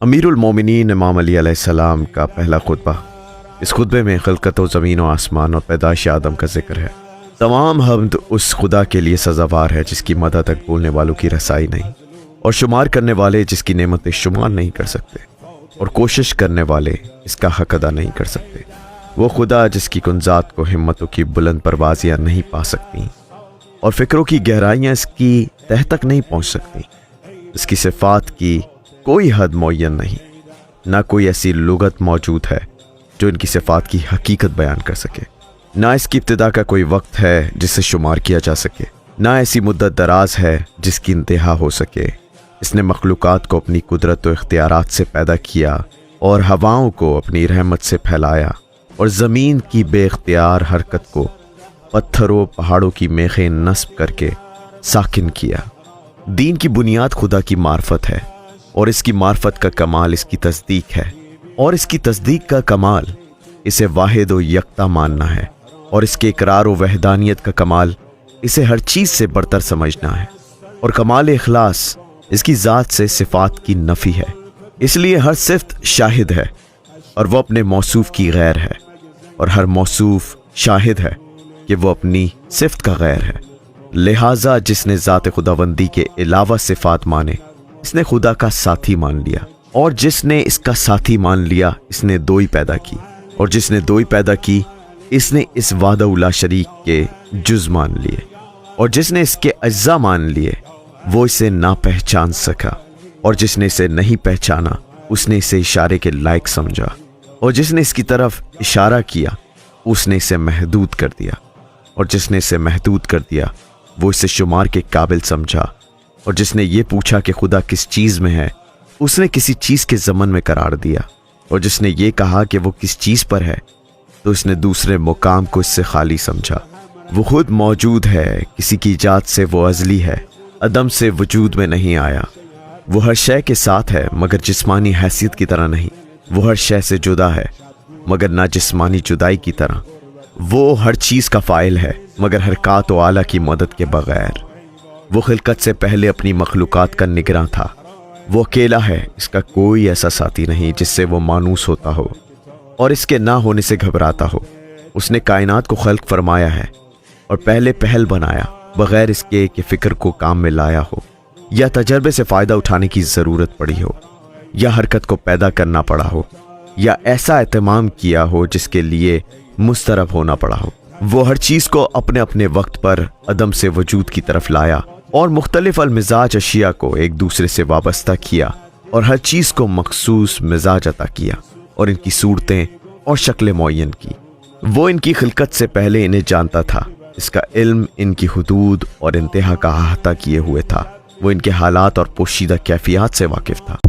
अमीरुल मोमिनीन इमाम अली अलैहिस्सलाम का पहला खुतबा। इस खुतबे में खिलकत ज़मीन और आसमान और पैदाइश आदम का जिक्र है। तमाम हम्द उस खुदा के लिए सज़ावार है जिसकी मदद तक बोलने वालों की रसाई नहीं, और शुमार करने वाले जिसकी नेमतें शुमार नहीं कर सकते, और कोशिश करने वाले इसका हक अदा नहीं कर सकते। वो खुदा जिसकी कुंजात को हिम्मतों की बुलंद परवाजियाँ नहीं पा सकती और फ़िक्रों की गहराइयाँ इसकी तह तक नहीं पहुँच सकती। इसकी सिफ़ात की कोई हद मुअय्यन नहीं, ना कोई ऐसी लुगत मौजूद है जो इनकी सिफ़ात की हकीकत बयान कर सके। ना इसकी इब्तिदा का कोई वक्त है जिसे शुमार किया जा सके, ना ऐसी मुद्दत दराज है जिसकी इंतहा हो सके। इसने मखलूक़ात को अपनी कुदरत और इख्तियारात से पैदा किया और हवाओं को अपनी रहमत से फैलाया, और ज़मीन की बेख्तियार हरकत को पत्थरों पहाड़ों की मेखें नस्ब करके साकिन किया। दीन की बुनियाद खुदा की मार्फत है, और इसकी मार्फत का कमाल इसकी तस्दीक है, और इसकी तस्दीक का कमाल इसे वाहिद व यकता मानना है, और इसके इकरार व वहदानियत का कमाल इसे हर चीज़ से बरतर समझना है, और कमाल इखलास इसकी ज़ात से सिफ़ात की नफ़ी है। इसलिए हर सिफ़त शाहिद है और वो अपने मौसूफ की गैर है, और हर मौसूफ शाहिद है कि वो अपनी सिफ़त का गैर है। लिहाजा जिसने ज़ात खुदावंदी के अलावा सिफ़ात माने इसने खुदा का साथी मान लिया, और जिसने इसका साथी मान लिया इसने दोई पैदा की, और जिसने दोई पैदा की इसने इस वादा शरीक के जुज़ मान लिए, और जिसने इसके अज्जा मान लिए वो इसे ना पहचान सका, और जिसने इसे नहीं पहचाना उसने इसे इशारे के लायक समझा, और जिसने इसकी तरफ इशारा किया उसने इसे महदूद कर दिया, और जिसने इसे महदूद कर दिया वो इसे शुमार के काबिल समझा, और जिसने ये पूछा कि खुदा किस चीज़ में है उसने किसी चीज़ के ज़मन में करार दिया, और जिसने ये कहा कि वो किस चीज़ पर है तो उसने दूसरे मुकाम को इससे खाली समझा। वो खुद मौजूद है, किसी की इजाद से वो अज़ली है, अदम से वजूद में नहीं आया। वो हर शय के साथ है मगर जिस्मानी हैसियत की तरह नहीं। वो हर शय से जुदा है मगर ना जिस्मानी जुदाई की तरह। वो हर चीज़ का फ़ाइल है मगर हरकात व आला की मदद के बग़ैर। वो खिलकत से पहले अपनी मखलूक़ात का निगरां था। वो अकेला है, इसका कोई ऐसा साथी नहीं जिससे वो मानूस होता हो और इसके ना होने से घबराता हो। उसने कायनात को खल्क फरमाया है और पहले पहल बनाया, बग़ैर इसके कि फ़िक्र को काम में लाया हो, या तजर्बे से फ़ायदा उठाने की ज़रूरत पड़ी हो, या हरकत को पैदा करना पड़ा हो, या ऐसा एहतमाम किया हो जिसके लिए मुस्तरब होना पड़ा हो। वो हर चीज़ को अपने अपने वक्त पर अदम से वजूद की तरफ लाया और मुख्तलिफ अलमिजाज अशिया को एक दूसरे से वाबस्ता किया, और हर चीज़ को मखसूस मिजाज अता किया और इनकी सूरतें और शक्लें मुअय्यन की। वो इनकी खिलकत से पहले इन्हें जानता था। इसका इल्म इनकी हुदूद और इंतहा का अहाता किए हुए था। वो इनके हालात और पोशीदा कैफियत से वाकिफ़ था।